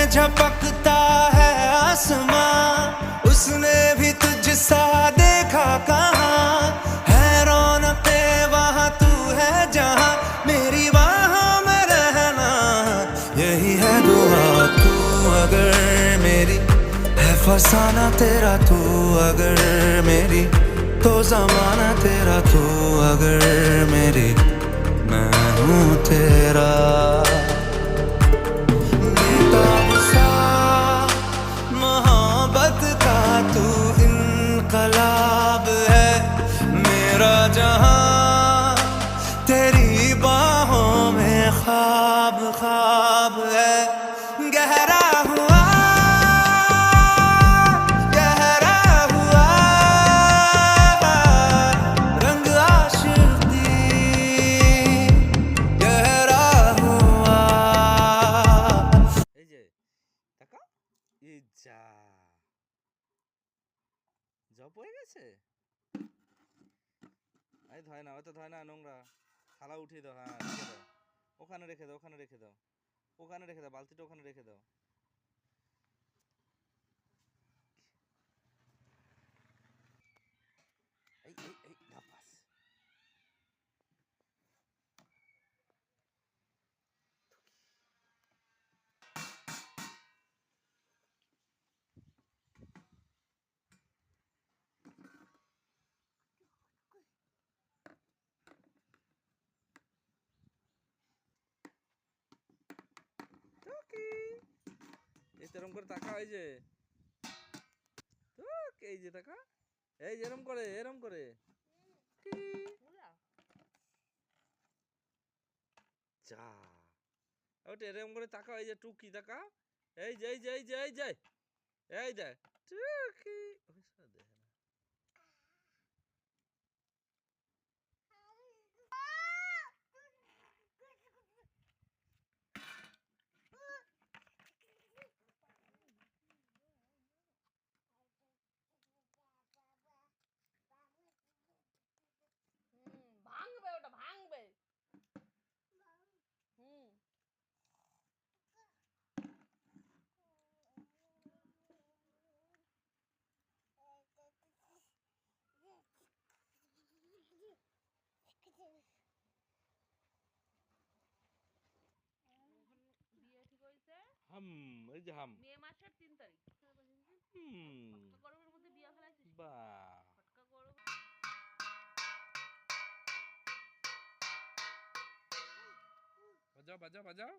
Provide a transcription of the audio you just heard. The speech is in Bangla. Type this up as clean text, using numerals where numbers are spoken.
में झपकता है आसमां, उसने भी तुझसा देखा कहाँ। है रौनके वहाँ तू है जहाँ, मेरी बाहों में रहना यही है दुआ। तू अगर मेरी है फसाना तेरा, तू अगर मेरी तो जमाना तेरा, तू अगर मेरी मैं हूँ तेरा। बेताब सा मोहब्बत का तू इनकलाब है, मेरा जहां तेरी बाहों में ख्वाब ख्वाब है। गहरा हुआ गहरा हुआ रंग आशिकी, गहरा हुआ। এই যে টাকা এই যা জব হয়ে গেছে। এই ধয় না, হয়তো ধয় না, নোংরা থালা উঠিয়ে দাও। হ্যাঁ রেখে দাও, ওখানে রেখে দাও, ওখানে রেখে দাও, ওখানে রেখে দাও, বালতিটা ওখানে রেখে দাও। এই এই এই বাস। এই এরম করে টাকা, এই যে এই যে টাকা, এই এরম করে, এরম করে যা ওটা এরম করে টাকা, এই যে টুকি টাকা, এই যে এই যে এই যে এই যে এই যে টুকি। ভাঙবে, ওটা ভাঙবে। হুম বিয়ে ঠিক হয়েছে হাম, এই যে হাম। মে মাসের 3 তারিখ। হুম, গরমের মধ্যে বিয়ে ফেলাইছিস। বাহ। ফটকা গরম। বাজাও বাজাও বাজাও।